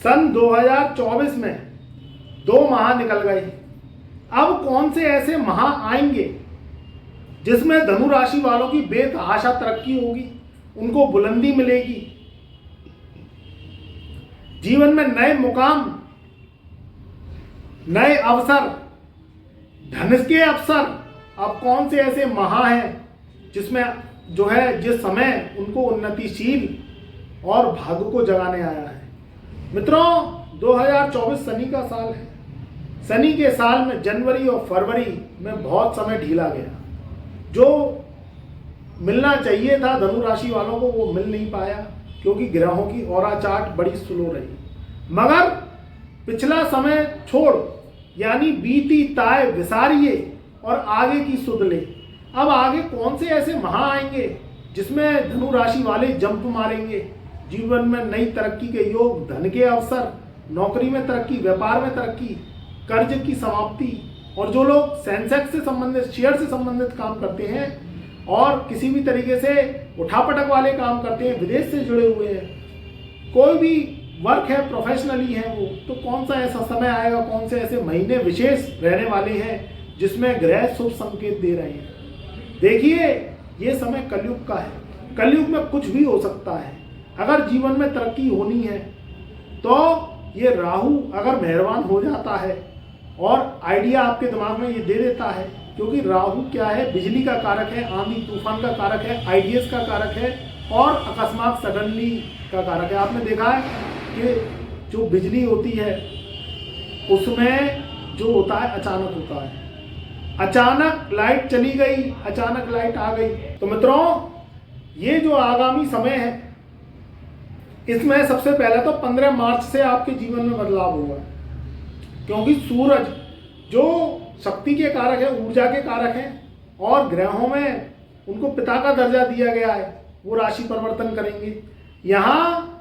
सन 2024 में 2 माह निकल गए। अब कौन से ऐसे माह आएंगे जिसमें धनु राशि वालों की बेतहाशा तरक्की होगी, उनको बुलंदी मिलेगी, जीवन में नए मुकाम, नए अवसर, धन के अवसर। अब कौन से ऐसे माह हैं जिसमें जो है जिस समय उनको उन्नतिशील और भाग्य को जगाने आया है। मित्रों, 2024 शनि का साल है। शनि के साल में जनवरी और फरवरी में बहुत समय ढीला गया। जो मिलना चाहिए था धनु राशि वालों को वो मिल नहीं पाया, क्योंकि ग्रहों की ऑरा चार्ट बड़ी स्लो रही। मगर पिछला समय छोड़, यानी बीती ताय विसारिए और आगे की सुध ले। अब आगे कौन से ऐसे माह आएंगे जिसमें धनु राशि वाले जंप मारेंगे, जीवन में नई तरक्की के योग, धन के अवसर, नौकरी में तरक्की, व्यापार में तरक्की, कर्ज की समाप्ति। और जो लोग सेंसेक्स से संबंधित, शेयर से संबंधित काम करते हैं और किसी भी तरीके से उठापटक वाले काम करते हैं, विदेश से जुड़े हुए हैं, कोई भी वर्क है, प्रोफेशनली है वो, तो कौन सा ऐसा समय आएगा, कौन से ऐसे महीने विशेष रहने वाले हैं जिसमें ग्रह शुभ संकेत दे रहे हैं। देखिए, ये समय कलयुग का है। कलयुग में कुछ भी हो सकता है। अगर जीवन में तरक्की होनी है तो ये राहु अगर मेहरबान हो जाता है और आइडिया आपके दिमाग में ये दे देता है, क्योंकि राहु क्या है, बिजली का कारक है, आंधी तूफान का कारक है, आइडियाज का कारक है और अकस्मात सडनली का कारक है। आपने देखा है कि जो बिजली होती है उसमें जो होता है अचानक होता है। अचानक लाइट चली गई, अचानक लाइट आ गई। तो मित्रों, ये जो आगामी समय है इसमें सबसे पहले तो 15 मार्च से आपके जीवन में बदलाव होगा, क्योंकि सूरज जो शक्ति के कारक है, ऊर्जा के कारक हैं और ग्रहों में उनको पिता का दर्जा दिया गया है, वो राशि परिवर्तन करेंगे। यहाँ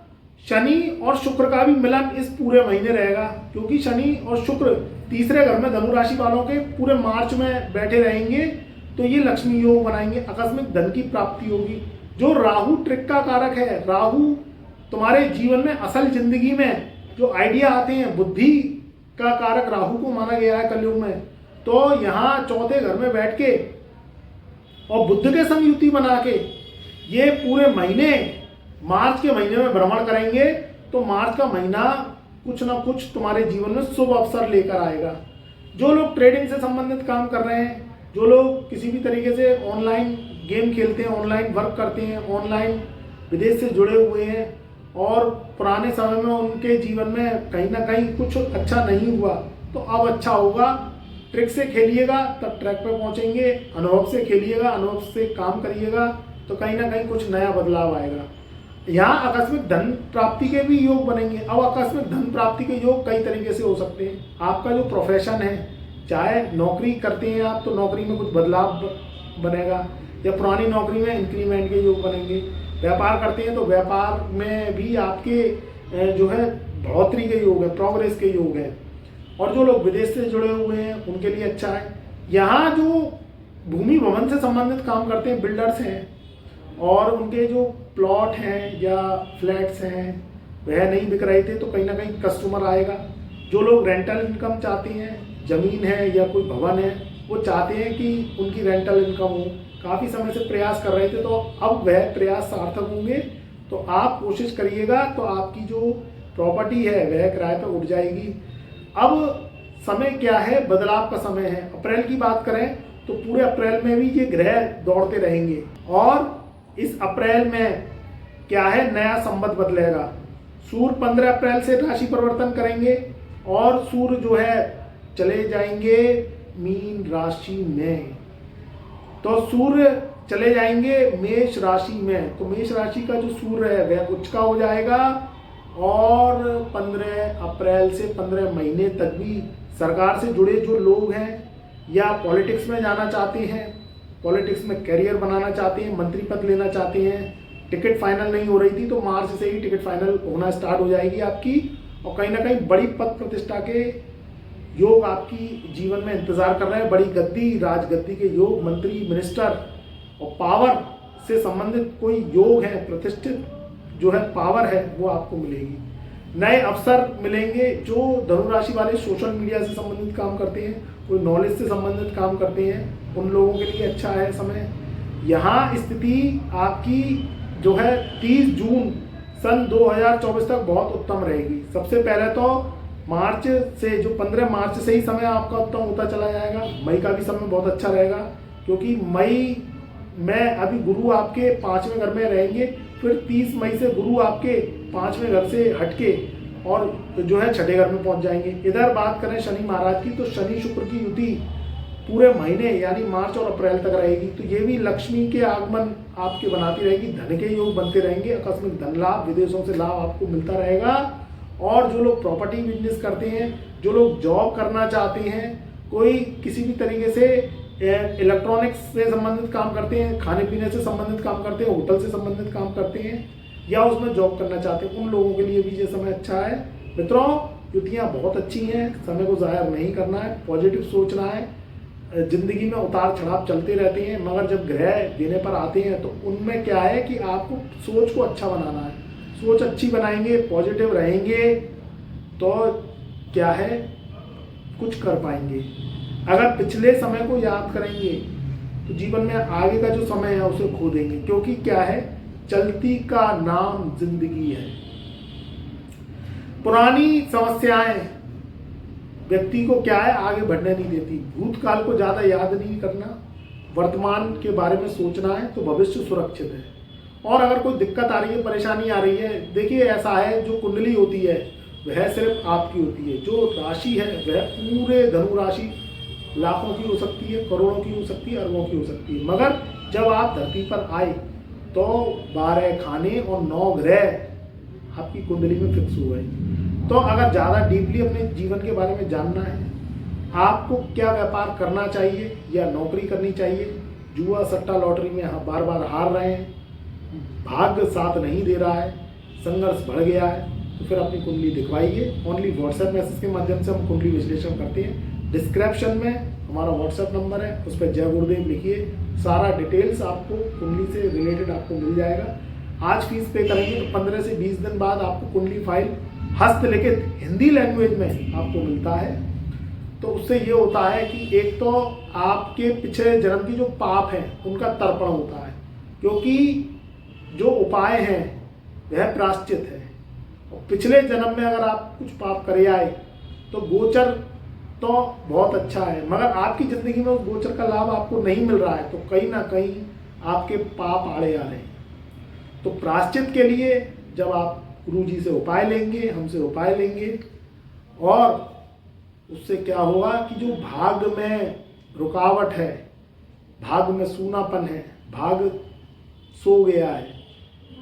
शनि और शुक्र का भी मिलन इस पूरे महीने रहेगा, क्योंकि शनि और शुक्र तीसरे घर में धनु राशि वालों के पूरे मार्च में बैठे रहेंगे। तो ये लक्ष्मी योग बनाएंगे, आकस्मिक धन की प्राप्ति होगी। जो राहु ट्रिक का कारक है, राहु तुम्हारे जीवन में असल जिंदगी में जो आइडिया आते हैं, बुद्धि का कारक राहु को माना गया है कलयुग में। तो यहाँ चौथे घर में बैठ के और बुध के संग युति बना के ये पूरे महीने, मार्च के महीने में भ्रमण करेंगे। तो मार्च का महीना कुछ ना कुछ तुम्हारे जीवन में शुभ अवसर लेकर आएगा। जो लोग ट्रेडिंग से संबंधित काम कर रहे हैं, जो लोग किसी भी तरीके से ऑनलाइन गेम खेलते हैं, ऑनलाइन वर्क करते हैं, ऑनलाइन विदेश से जुड़े हुए हैं और पुराने समय में उनके जीवन में कहीं ना कहीं कुछ अच्छा नहीं हुआ, तो अब अच्छा होगा। ट्रिक से खेलिएगा तब ट्रैक पे पहुंचेंगे, अनुभव से खेलिएगा, अनुभव से काम करिएगा तो कहीं ना कहीं कुछ नया बदलाव आएगा। यहाँ आकस्मिक धन प्राप्ति के भी योग बनेंगे। अब आकस्मिक धन प्राप्ति के योग कई तरीके से हो सकते हैं। आपका जो प्रोफेशन है, चाहे नौकरी करते हैं आप तो नौकरी में कुछ बदलाव बनेगा, या पुरानी नौकरी में इंक्रीमेंट के योग बनेंगे। व्यापार करते हैं तो व्यापार में भी आपके जो है बढ़ोतरी के योग है, प्रोग्रेस के योग है। और जो लोग विदेश से जुड़े हुए हैं उनके लिए अच्छा है। यहाँ जो भूमि भवन से संबंधित काम करते हैं, बिल्डर्स हैं और उनके जो प्लॉट हैं या फ्लैट्स हैं वह नहीं बिक रहे थे, तो कहीं ना कहीं कस्टमर आएगा। जो लोग रेंटल इनकम चाहते हैं, ज़मीन है या कोई भवन है, वो चाहते हैं कि उनकी रेंटल इनकम हो, काफ़ी समय से प्रयास कर रहे थे, तो अब वह प्रयास सार्थक होंगे। तो आप कोशिश करिएगा तो आपकी जो प्रॉपर्टी है वह किराए पर उठ जाएगी। अब समय क्या है, बदलाव का समय है। अप्रैल की बात करें तो पूरे अप्रैल में भी ये ग्रह दौड़ते रहेंगे और इस अप्रैल में क्या है, नया संवत बदलेगा। सूर्य 15 अप्रैल से राशि परिवर्तन करेंगे और सूर्य जो है चले जाएंगे मीन राशि में। तो सूर्य चले जाएंगे मेष राशि में। तो मेष राशि का जो सूर्य है वह उच्च का हो जाएगा और 15 अप्रैल से 15 महीने तक भी सरकार से जुड़े जो लोग हैं या पॉलिटिक्स में जाना चाहते हैं, पॉलिटिक्स में करियर बनाना चाहते हैं, मंत्री पद लेना चाहते हैं, टिकट फाइनल नहीं हो रही थी तो मार्च से ही टिकट फाइनल होना स्टार्ट हो जाएगी आपकी। और कहीं ना कहीं बड़ी पद प्रतिष्ठा के योग आपकी जीवन में इंतजार कर रहे हैं। बड़ी गद्दी, राजगद्दी के योग, मंत्री, मिनिस्टर और पावर से संबंधित कोई योग है, प्रतिष्ठित जो है पावर है वो आपको मिलेगी। नए अवसर मिलेंगे। जो धनुराशि वाले सोशल मीडिया से संबंधित काम करते हैं, कोई नॉलेज से संबंधित काम करते हैं, उन लोगों के लिए अच्छा है समय। यहाँ स्थिति आपकी जो है 30 जून सन 2024 तक बहुत उत्तम रहेगी। सबसे पहले तो मार्च से, जो 15 मार्च से ही समय आपका उत्तम होता चला जाएगा। मई का भी समय बहुत अच्छा रहेगा, क्योंकि मई में अभी गुरु आपके 5वें घर में रहेंगे। फिर 30 मई से गुरु आपके 5वें घर से हटके और जो है 6ठे घर में पहुंच जाएंगे। इधर बात करें शनि महाराज की, तो शनि शुक्र की युति पूरे महीने यानी मार्च और अप्रैल तक रहेगी। तो ये भी लक्ष्मी के आगमन आपके बनाती रहेगी, धन के योग बनते रहेंगे, आकस्मिक धन लाभ, विदेशों से लाभ आपको मिलता रहेगा। और जो लोग प्रॉपर्टी बिजनेस करते हैं, जो लोग जॉब करना चाहते हैं, कोई किसी भी तरीके से इलेक्ट्रॉनिक्स से संबंधित काम करते हैं, खाने पीने से संबंधित काम करते हैं, होटल से संबंधित काम करते हैं, या उसमें जॉब करना चाहते हैं, उन लोगों के लिए भी ये समय अच्छा है। मित्रों, युतियाँ बहुत अच्छी हैं, समय को ज़ाया नहीं करना है, पॉजिटिव सोचना है। जिंदगी में उतार चढ़ाव चलते रहते हैं, मगर जब ग्रह देने पर आते हैं तो उनमें क्या है कि आपको सोच को अच्छा बनाना है। सोच अच्छी बनाएंगे, पॉजिटिव रहेंगे, तो क्या है, कुछ कर पाएंगे। अगर पिछले समय को याद करेंगे तो जीवन में आगे का जो समय है उसे खो देंगे, क्योंकि क्या है, चलती का नाम जिंदगी है। पुरानी समस्याएं व्यक्ति को क्या है, आगे बढ़ने नहीं देती। भूतकाल को ज़्यादा याद नहीं करना, वर्तमान के बारे में सोचना है, तो भविष्य सुरक्षित है। और अगर कोई दिक्कत आ रही है, परेशानी आ रही है, देखिए ऐसा है, जो कुंडली होती है वह सिर्फ आपकी होती है। जो राशि है वह पूरे धनु राशि लाखों की हो सकती है, करोड़ों की हो सकती है, अरबों की हो सकती है। मगर जब आप धरती पर आए तो 12 खाने और 9 ग्रह आपकी कुंडली में फिक्स हो गए। तो अगर ज़्यादा डीपली अपने जीवन के बारे में जानना है, आपको क्या व्यापार करना चाहिए या नौकरी करनी चाहिए, जुआ सट्टा लॉटरी में बार बार हार रहे हैं, भाग्य साथ नहीं दे रहा है, संघर्ष बढ़ गया है, तो फिर अपनी कुंडली दिखवाइए। ओनली व्हाट्सएप मैसेज के माध्यम से हम कुंडली विश्लेषण करते हैं। डिस्क्रिप्शन में हमारा व्हाट्सएप नंबर है, उस पर जय गुरुदेव लिखिए, सारा डिटेल्स आपको कुंडली से रिलेटेड आपको मिल जाएगा। आज फीस पे करेंगे तो 15 से 20 दिन बाद आपको कुंडली फाइल हस्तलिखित हिंदी लैंग्वेज में आपको मिलता है। तो उससे ये होता है कि एक तो आपके पिछले जन्म की जो पाप हैं उनका तर्पण होता है, क्योंकि जो उपाय हैं वह प्रायश्चित है। और पिछले जन्म में अगर आप कुछ पाप करे आए तो गोचर तो बहुत अच्छा है, मगर आपकी ज़िंदगी में उस गोचर का लाभ आपको नहीं मिल रहा है, तो कहीं ना कहीं आपके पाप आड़े आ रहे हैं। तो प्रायश्चित के लिए जब आप गुरु जी से उपाय लेंगे, हमसे उपाय लेंगे, और उससे क्या होगा कि जो भाग में रुकावट है, भाग में सूनापन है, भाग सो गया है,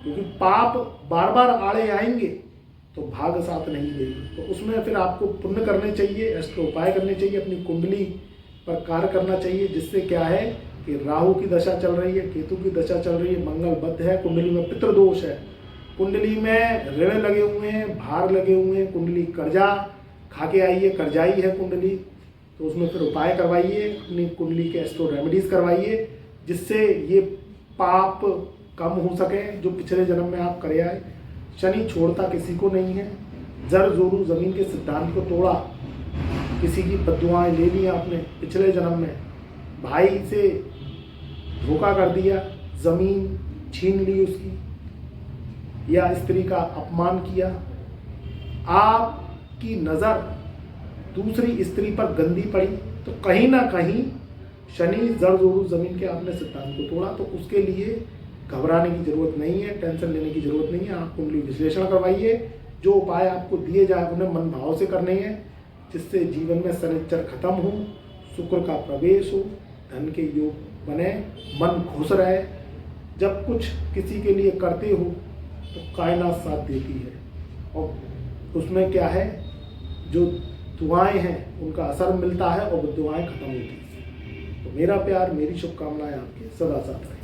क्योंकि पाप बार बार आड़े आएंगे तो भाग साथ नहीं देगी। तो उसमें फिर आपको पुण्य करने चाहिए, एस्ट्रो उपाय करने चाहिए, अपनी कुंडली पर कार्य करना चाहिए, जिससे क्या है कि राहु की दशा चल रही है, केतु की दशा चल रही है, मंगल बद्ध है, कुंडली में पितृदोष है, कुंडली में ऋण लगे हुए हैं, भार लगे हुए हैं, कुंडली कर्जा खा के आई है, कर्जाई है कुंडली, तो उसमें फिर उपाय करवाइए, अपनी कुंडली के एस्ट्रो रेमेडीज करवाइए, जिससे ये पाप कम हो सके जो पिछले जन्म में आप करे आए। शनि छोड़ता किसी को नहीं है, जर जोरू जमीन के सिद्धांत को तोड़ा, किसी की बद्दुआएं ले ली आपने पिछले जन्म में, भाई से धोखा कर दिया, जमीन छीन ली उसकी, या स्त्री का अपमान किया, आपकी नज़र दूसरी स्त्री पर गंदी पड़ी, तो कहीं ना कहीं शनि जड़ जोरू जमीन के आपने सिद्धांत को तोड़ा। तो उसके लिए घबराने की जरूरत नहीं है, टेंशन लेने की जरूरत नहीं है। आप कुंडली विश्लेषण करवाइए, जो उपाय आपको दिए जाए उन्हें मन भाव से करने हैं, जिससे जीवन में शनिचर खत्म हो, शुक्र का प्रवेश हो, धन के योग बने, मन खुश रहे। जब कुछ किसी के लिए करते हो तो कायनात साथ देती है, और उसमें क्या है, जो दुआएं हैं उनका असर मिलता है और वो दुआएं खत्म होती हैं। तो मेरा प्यार, मेरी शुभकामनाएं आपके सदा साथ रहे।